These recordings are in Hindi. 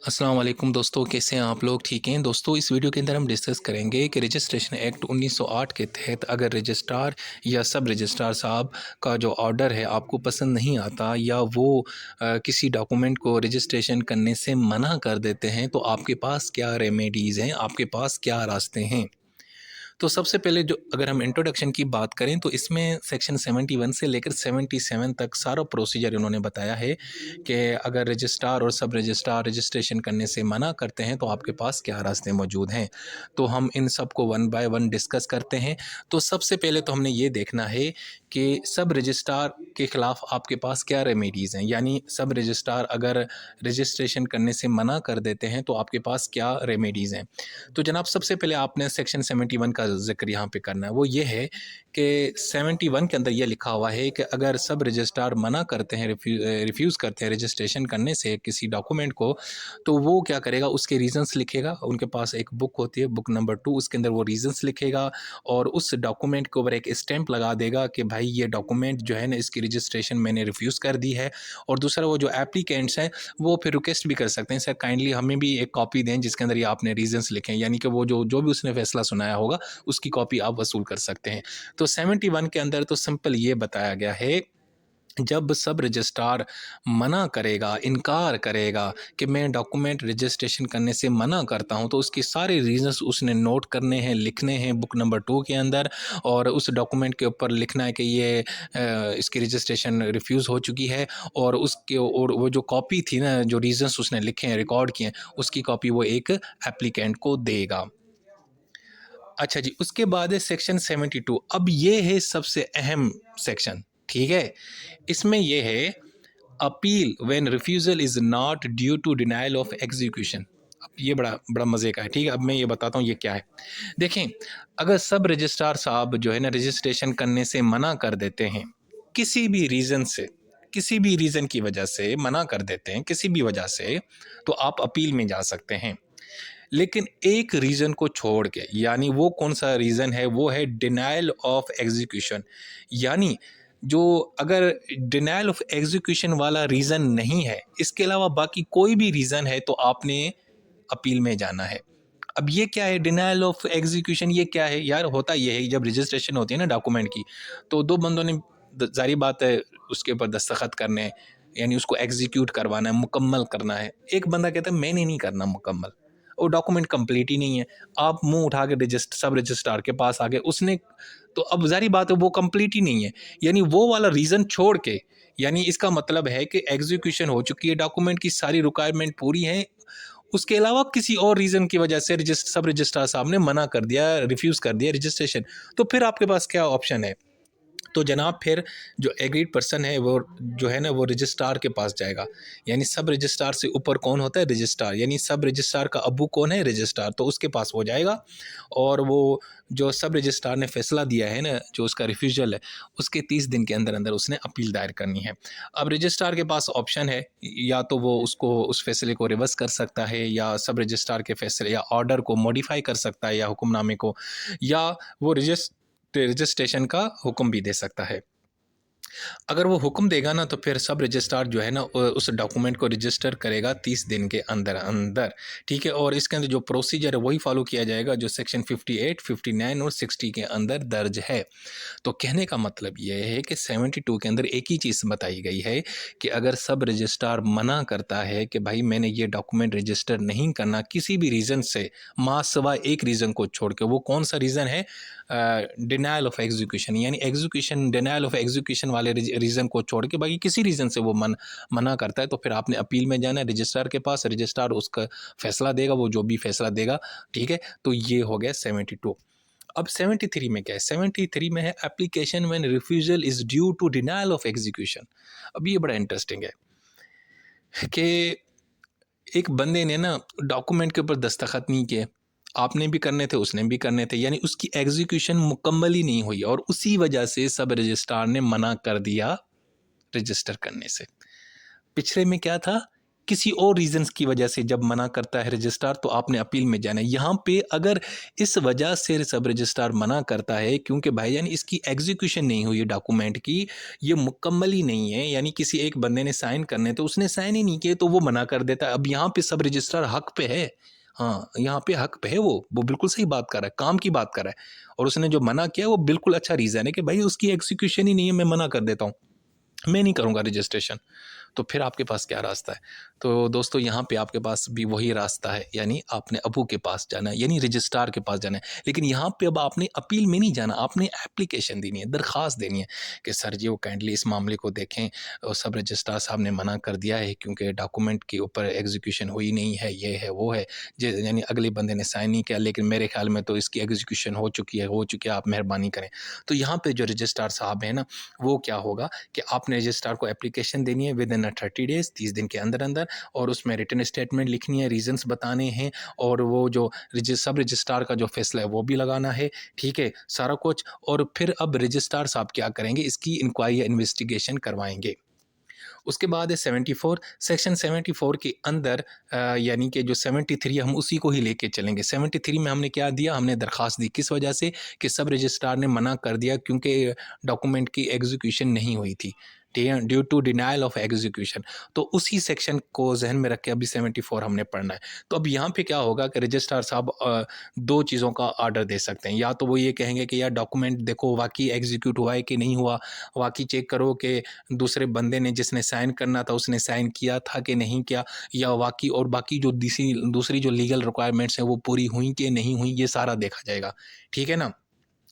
अस्सलाम वालेकुम दोस्तों, कैसे हैं आप लोग? ठीक हैं दोस्तों। इस वीडियो के अंदर हम डिस्कस करेंगे कि रजिस्ट्रेशन एक्ट 1908 के तहत अगर रजिस्ट्रार या सब रजिस्ट्रार साहब का जो ऑर्डर है आपको पसंद नहीं आता या वो किसी डॉक्यूमेंट को रजिस्ट्रेशन करने से मना कर देते हैं, तो आपके पास क्या रेमेडीज़ हैं, आपके पास क्या रास्ते हैं। तो सबसे पहले जो अगर हम इंट्रोडक्शन की बात करें तो इसमें सेक्शन 71 से लेकर 77 तक सारा प्रोसीजर इन्होंने बताया है कि अगर रजिस्ट्रार और सब रजिस्ट्रार रजिस्ट्रेशन करने से मना करते हैं तो आपके पास क्या रास्ते मौजूद हैं। तो हम इन सब को वन बाय वन डिस्कस करते हैं। तो सबसे पहले तो हमने ये देखना है कि सब रजिस्ट्रार के ख़िलाफ़ आपके पास क्या रेमेडीज़ हैं, यानी सब रजिस्ट्रार अगर रजिस्ट्रेशन करने से मना कर देते हैं तो आपके पास क्या रेमेडीज़ हैं। तो जनाब सबसे पहले आपने सेक्शन 71 का ज़िक्र यहाँ पे करना है। वो ये है कि 71 के अंदर ये लिखा हुआ है कि अगर सब रजिस्ट्रार मना करते हैं, रिफ्यूज़ करते हैं रजिस्ट्रेशन करने से किसी डॉक्यूमेंट को, तो वो क्या करेगा, उसके रीज़न्स लिखेगा। उनके पास एक बुक होती है, बुक नंबर 2, उसके अंदर वो रीज़न्स लिखेगा और उस डॉक्यूमेंट के ऊपर एक स्टैंप लगा देगा कि भाई ये डॉक्यूमेंट जो है ना, इसकी रजिस्ट्रेशन मैंने रिफ्यूज़ कर दी है। और दूसरा, वो जो एप्लीकेंट्स हैं वो फिर रिक्वेस्ट भी कर सकते हैं, सर काइंडली हमें भी एक कॉपी दें जिसके अंदर ये आपने रीज़न्स लिखे हैं, यानी कि वो जो जो भी उसने फ़ैसला सुनाया होगा उसकी कॉपी आप वसूल कर सकते हैं। तो 71 के अंदर तो सिंपल ये बताया गया है, जब सब रजिस्ट्रार मना करेगा, इनकार करेगा कि मैं डॉक्यूमेंट रजिस्ट्रेशन करने से मना करता हूं, तो उसके सारे रीज़न्स उसने नोट करने हैं, लिखने हैं बुक नंबर 2 के अंदर। और उस डॉक्यूमेंट के ऊपर लिखना है कि ये इसकी रजिस्ट्रेशन रिफ्यूज़ हो चुकी है। और उसके और वो जो कॉपी थी ना, जो रीज़न्स उसने लिखे हैं, रिकॉर्ड किए हैं, उसकी कॉपी वो एक एप्लीकेंट को देगा। अच्छा जी, उसके बाद है सेक्शन 72। अब ये है सबसे अहम सेक्शन, ठीक है? इसमें ये है, appeal when refusal is not due to denial of execution. अब ये बड़ा बड़ा मज़े का है, ठीक है? अब मैं ये बताता हूँ ये क्या है। देखें, अगर सब रजिस्ट्रार साहब जो है ना रजिस्ट्रेशन करने से मना कर देते हैं, किसी भी रीज़न से, किसी भी रीज़न की वजह से मना कर देते हैं, किसी भी वजह से, तो आप अपील में जा सकते हैं। लेकिन एक रीज़न को छोड़ के, यानी वो कौन सा रीज़न है, वो है डिनायल ऑफ एग्जीक्यूशन। यानी जो अगर डिनायल ऑफ एग्जीक्यूशन वाला रीज़न नहीं है, इसके अलावा बाकी कोई भी रीज़न है, तो आपने अपील में जाना है। अब ये क्या है डिनायल ऑफ एग्जीक्यूशन, ये क्या है यार? होता ये है, जब रजिस्ट्रेशन होती है ना डॉक्यूमेंट की, तो दो बंदों ने जारी बात है उसके ऊपर दस्तखत करने हैं, यानी उसको एग्जीक्यूट करवाना है, मुकम्मल करना है। एक बंदा कहता है मैंने नहीं करना मुकम्मल, वो डॉक्यूमेंट कंप्लीट ही नहीं है। आप मुंह उठा के सब रजिस्ट्रार के पास आ गए, उसने, तो अब जारी बात है वो कंप्लीट ही नहीं है, यानी वो वाला रीज़न छोड़ के, यानी इसका मतलब है कि एग्जीक्यूशन हो चुकी है, डॉक्यूमेंट की सारी रिक्वायरमेंट पूरी है, उसके अलावा किसी और रीज़न की वजह से सब रजिस्ट्रार साहब ने मना कर दिया, रिफ्यूज़ कर दिया रजिस्ट्रेशन, तो फिर आपके पास क्या ऑप्शन है? तो जनाब फिर जो एग्रीड पर्सन है वो जो है ना, वो रजिस्ट्रार के पास जाएगा। यानी सब रजिस्ट्रार से ऊपर कौन होता है? रजिस्ट्रार। यानी सब रजिस्ट्रार का अब्बू कौन है? रजिस्ट्रार। तो उसके पास वो जाएगा और वो जो सब रजिस्ट्रार ने फ़ैसला दिया है ना, जो उसका रिफ्यूज़ल है, उसके 30 दिन के अंदर अंदर उसने अपील दायर करनी है। अब रजिस्ट्रार के पास ऑप्शन है, या तो वो उसको उस फैसले को रिवर्स कर सकता है, या सब रजिस्ट्रार के फैसले या ऑर्डर को मॉडिफाई कर सकता है, या हुक्मनामे को, या वो रजिस्ट्रेशन का हुक्म भी दे सकता है। अगर वो हुक्म देगा ना, तो फिर सब रजिस्ट्रार जो है ना उस डॉक्यूमेंट को रजिस्टर करेगा 30 दिन के अंदर अंदर, ठीक है? और इसके अंदर जो प्रोसीजर है वही फॉलो किया जाएगा जो सेक्शन 58, 59 और 60 के अंदर दर्ज है। तो कहने का मतलब ये है कि 72 के अंदर एक ही चीज़ बताई गई है कि अगर सब रजिस्ट्रार मना करता है कि भाई मैंने ये डॉक्यूमेंट रजिस्टर नहीं करना किसी भी रीज़न से, माँ सिवा एक रीज़न को छोड़ के, वो कौन सा रीज़न है? डिनायल ऑफ एग्जीक्यूशन, यानी एग्जीक्यूशन, डिनायल ऑफ एग्जीक्यूशन वाले रीज़न को छोड़ के बाकी किसी रीज़न से वो मना करता है, तो फिर आपने अपील में जाना है रजिस्ट्रार के पास, रजिस्ट्रार उसका फैसला देगा, वो जो भी फैसला देगा, ठीक है? तो ये हो गया 72। अब 73 में क्या है? 73 में है application when refusal is due to denial of execution. अब ये बड़ा इंटरेस्टिंग है कि एक बंदे ने ना डॉक्यूमेंट के ऊपर दस्तखत नहीं किए, आपने भी करने थे, उसने भी करने थे, यानी उसकी एग्जीक्यूशन मुकम्मल ही नहीं हुई और उसी वजह से सब रजिस्ट्रार ने मना कर दिया रजिस्टर करने से। पिछले में क्या था किसी और रीज़न्स की वजह से जब मना करता है रजिस्ट्रार तो आपने अपील में जाना है। यहाँ पे अगर इस वजह से सब रजिस्ट्रार मना करता है क्योंकि भाईजान इसकी एग्जीक्यूशन नहीं हुई है डॉक्यूमेंट की, ये मुकम्मल ही नहीं है, यानी किसी एक बंदे ने साइन करने तो उसने साइन ही नहीं किए तो वो मना कर देता है। अब यहाँ पे सब रजिस्ट्रार हक पे है, हाँ यहाँ पे हक पे है, वो बिल्कुल सही बात कर रहा है, काम की बात कर रहा है। और उसने जो मना किया वो बिल्कुल अच्छा रीज़न है कि भाई उसकी एग्जीक्यूशन ही नहीं है, मैं मना कर देता हूँ, मैं नहीं करूँगा रजिस्ट्रेशन। तो फिर आपके पास क्या रास्ता है? तो दोस्तों यहाँ पे आपके पास भी वही रास्ता है, यानी आपने अबू के पास जाना है, यानी रजिस्ट्रार के पास जाना है। लेकिन यहाँ पे अब आपने अपील में नहीं जाना, आपने एप्लीकेशन देनी है, दरख्वास्त देनी है कि सर जी वो काइंडली इस मामले को देखें और सब रजिस्ट्रार साहब ने मना कर दिया है क्योंकि डॉक्यूमेंट के ऊपर एग्जीक्यूशन हुई नहीं है, ये है वो है, यानी अगले बंदे ने साइन नहीं किया, लेकिन मेरे ख्याल में तो इसकी एग्जीक्यूशन हो चुकी है, आप मेहरबानी करें। तो यहाँ पे जो रजिस्ट्रार साहब हैं ना, वो क्या होगा कि आपने रजिस्ट्रार को एप्लीकेशन देनी है विद इन 30 डेज़, 30 दिन के अंदर अंदर, और उसमें रिटन स्टेटमेंट लिखनी है, रीजंस बताने हैं, और वो जो सब रजिस्ट्रार का जो फैसला है वो भी लगाना है, ठीक है, सारा कुछ। और फिर अब रजिस्ट्रार साहब क्या करेंगे, इसकी इंक्वायरी या इन्वेस्टिगेशन करवाएंगे। उसके बाद है 74, सेक्शन 74 के अंदर यानी कि जो 73 हम उसी को ही लेके चलेंगे। 73 में हमने क्या दिया, हमने दरख्वास्त दी, किस वजह से कि सब रजिस्ट्रार ने मना कर दिया क्योंकि डॉक्यूमेंट की एग्जीक्यूशन नहीं हुई थी, due to denial of execution. तो उसी सेक्शन को जहन में रख के अभी 74 हमने पढ़ना है। तो अब यहाँ पे क्या होगा कि रजिस्ट्रार साहब दो चीज़ों का आर्डर दे सकते हैं, या तो वो ये कहेंगे कि यार डॉक्यूमेंट देखो वाकई एग्जीक्यूट हुआ है कि नहीं हुआ, वाकई चेक करो कि दूसरे बंदे ने जिसने साइन करना था उसने साइन किया था कि नहीं किया, या वाकई और बाकी जो दूसरी जो लीगल रिक्वायरमेंट्स हैं वो पूरी हुई कि नहीं हुई, ये सारा देखा जाएगा, ठीक है ना।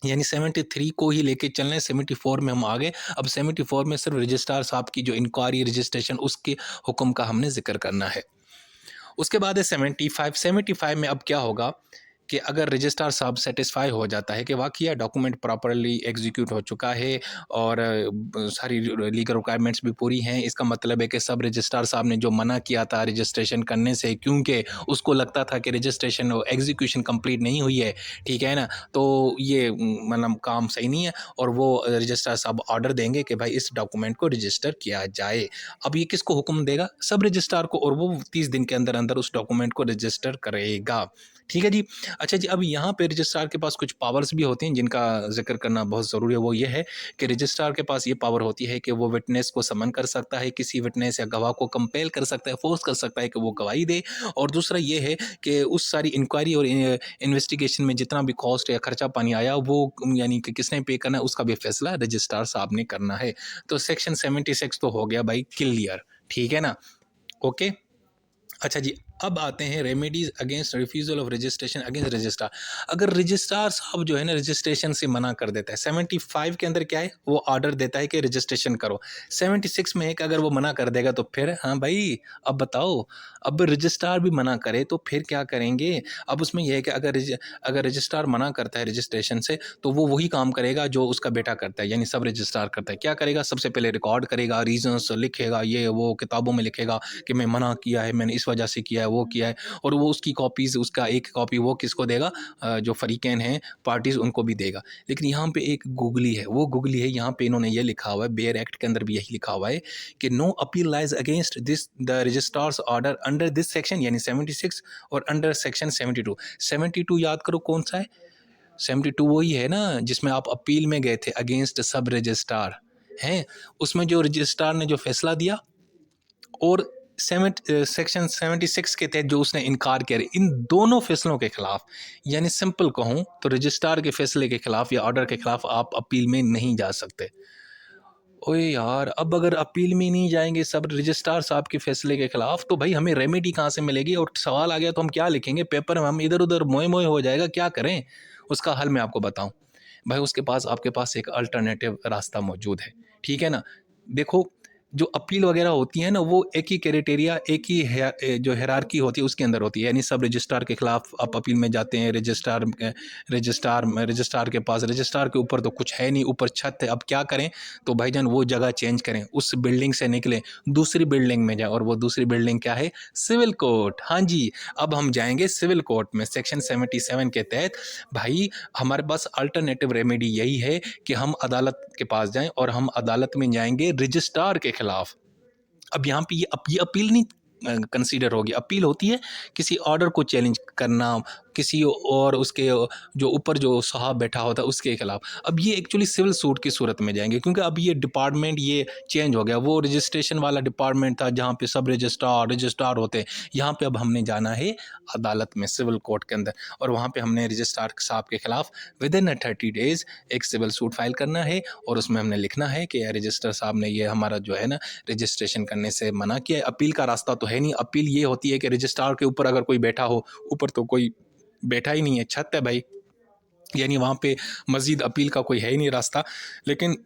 यानी 73 को ही लेके चलना है, 74 में हम आ गए। अब 74 में सिर्फ रजिस्ट्रार साहब की जो इंक्वायरी रजिस्ट्रेशन उसके हुक्म का हमने जिक्र करना है। उसके बाद है 75। 75 में अब क्या होगा कि अगर रजिस्ट्रार साहब सेटिस्फाई हो जाता है कि वाकई डॉक्यूमेंट प्रॉपरली एग्जीक्यूट हो चुका है और सारी लीगल रिक्वायरमेंट्स भी पूरी हैं, इसका मतलब है कि सब रजिस्ट्रार साहब ने जो मना किया था रजिस्ट्रेशन करने से क्योंकि उसको लगता था कि रजिस्ट्रेशन एग्जीक्यूशन कंप्लीट नहीं हुई है, ठीक है ना, तो ये मतलब काम सही नहीं है, और वो रजिस्ट्रार साहब ऑर्डर देंगे कि भाई इस डॉक्यूमेंट को रजिस्टर किया जाए। अब ये किसको हुक्म देगा, सब रजिस्ट्रार को, और वो 30 दिन के अंदर अंदर उस डॉक्यूमेंट को रजिस्टर करेगा, ठीक है जी। अच्छा जी, अब यहाँ पे रजिस्ट्रार के पास कुछ पावर्स भी होती हैं जिनका जिक्र करना बहुत ज़रूरी है। वो ये है कि रजिस्ट्रार के पास ये पावर होती है कि वो विटनेस को समन कर सकता है, किसी विटनेस या गवाह को कंपेल कर सकता है, फोर्स कर सकता है कि वो गवाही दे। और दूसरा ये है कि उस सारी इंक्वायरी और इन्वेस्टिगेशन में जितना भी कॉस्ट या खर्चा पानी आया वो यानी कि किसने पे करना है उसका भी फैसला रजिस्ट्रार साहब ने करना है। तो सेक्शन 76 तो हो गया भाई क्लियर, ठीक है ना, ओके। अच्छा जी, अब आते हैं remedies against refusal of registration against registrar. अगर रजिस्ट्रार साहब जो है ना रजिस्ट्रेशन से मना कर देता है, 75 के अंदर क्या है, वो ऑर्डर देता है कि रजिस्ट्रेशन करो। 76 में है कि अगर वो मना कर देगा तो फिर हाँ भाई अब बताओ, अब रजिस्ट्रार भी मना करे तो फिर क्या करेंगे। अब उसमें यह है कि अगर रजिस्ट्रार मना करता है रजिस्ट्रेशन से तो वो वही काम करेगा जो उसका बेटा करता है, यानी सब रजिस्ट्रार करता है। क्या करेगा, सबसे पहले रिकॉर्ड करेगा, रीजंस लिखेगा, ये वो किताबों में लिखेगा कि मैं मना किया है, मैंने इस वजह से किया है, वो किया है, और वो उसकी कॉपीज़, उसका एक कॉपी वो किसको देगा, जो फरीकैन हैं पार्टीज़ उनको भी देगा। लेकिन यहाँ पे एक गुगली है, वो गुगली है, यहाँ पे इन्होंने ये लिखा हुआ है, बेयर एक्ट के अंदर भी यही लिखा हुआ है कि no appeal lies against this the registrar's order under this section, यानी 76 और अंडर सेक्शन 72। 72 याद करो कौन सा है, 72 वही है ना जिसमें आप अपील में गए थे अगेंस्ट सब रजिस्ट्रार हैं, उसमें जो रजिस्ट्रार ने जो फैसला दिया, और सेक्शन 76 के तहत जो उसने इनकार किया, इन दोनों फैसलों के खिलाफ, यानी सिंपल कहूँ तो रजिस्ट्रार के फैसले के खिलाफ या ऑर्डर के खिलाफ आप अपील में नहीं जा सकते। ओए यार, अब अगर अपील में नहीं जाएंगे सब रजिस्ट्रार साहब के फैसले के खिलाफ तो भाई हमें रेमेडी कहाँ से मिलेगी, और सवाल आ गया तो हम क्या लिखेंगे पेपर में, हम इधर उधर मोए मोए हो जाएगा, क्या करें। उसका हल मैं आपको बताऊं भाई, उसके पास आपके पास एक अल्टरनेटिव रास्ता मौजूद है, ठीक है ना। देखो, जो अपील वगैरह होती है ना वो एक ही क्राइटेरिया, एक ही जो हायरार्की होती है उसके अंदर होती है, यानी सब रजिस्ट्रार के खिलाफ आप अपील में जाते हैं, रजिस्ट्रार के पास, रजिस्ट्रार के ऊपर तो कुछ है नहीं, ऊपर छत है, अब क्या करें, तो भाईजान वो जगह चेंज करें, उस बिल्डिंग से निकलें, दूसरी बिल्डिंग में जाएं, और वो दूसरी बिल्डिंग क्या है, सिविल कोर्ट। हाँ जी, अब हम जाएंगे सिविल कोर्ट में सेक्शन 77 के तहत। भाई हमारे पास अल्टरनेटिव रेमेडी यही है कि हम अदालत के पास जाएं, और हम अदालत में जाएंगे रजिस्ट्रार के खिलाफ। अब यहाँ पे ये अपील नहीं कंसीडर होगी। अपील होती है किसी ऑर्डर को चैलेंज करना, किसी और उसके जो ऊपर जो साहब बैठा होता है उसके खिलाफ। अब ये एक्चुअली सिविल सूट की सूरत में जाएंगे, क्योंकि अब ये डिपार्टमेंट ये चेंज हो गया। वो रजिस्ट्रेशन वाला डिपार्टमेंट था जहाँ पे सब रजिस्ट्रार होते हैं, यहाँ पे अब हमने जाना है अदालत में, सिविल कोर्ट के अंदर, और वहाँ पे हमने रजिस्ट्रार साहब के खिलाफ विदिन 30 डेज़ एक सिविल सूट फाइल करना है, और उसमें हमने लिखना है कि रजिस्ट्रार साहब ने ये हमारा जो है ना रजिस्ट्रेशन करने से मना किया। अपील का रास्ता तो है नहीं। अपील ये होती है कि रजिस्ट्रार के ऊपर अगर कोई बैठा हो, ऊपर तो कोई बैठा ही नहीं है, छत है भाई, यानी वहाँ पे मज़ीद अपील का कोई है ही नहीं रास्ता। लेकिन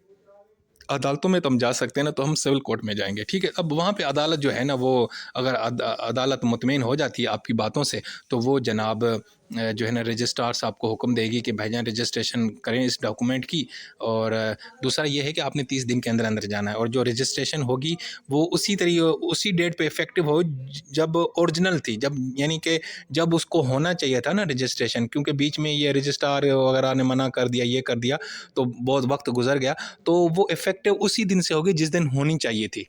अदालतों में तो हम जा सकते हैं ना, तो हम सिविल कोर्ट में जाएंगे, ठीक है। अब वहाँ पे अदालत जो है ना, वो अगर अदालत मुतमईन हो जाती है आपकी बातों से, तो वो जनाब जो है ना रजिस्ट्रार साहब को हुक्म देगी कि भाईजान रजिस्ट्रेशन करें इस डॉक्यूमेंट की। और दूसरा ये है कि आपने 30 दिन के अंदर अंदर जाना है, और जो रजिस्ट्रेशन होगी वो उसी डेट पे इफ़ेक्टिव हो जब ओरिजिनल थी, जब यानी कि जब उसको होना चाहिए था ना रजिस्ट्रेशन, क्योंकि बीच में ये रजिस्ट्रार वगैरह ने मना कर दिया, ये कर दिया, तो बहुत वक्त गुजर गया, तो वो इफ़ेक्टिव उसी दिन से होगी जिस दिन होनी चाहिए थी,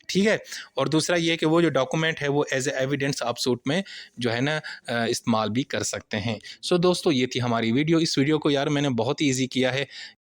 ठीक है। और दूसरा ये है कि वो जो डॉक्यूमेंट है वो एज ए एविडेंस आप सूट में जो है ना इस्तेमाल भी कर सकते हैं। सो दोस्तों, ये थी हमारी वीडियो। इस वीडियो को यार मैंने बहुत ही ईजी किया है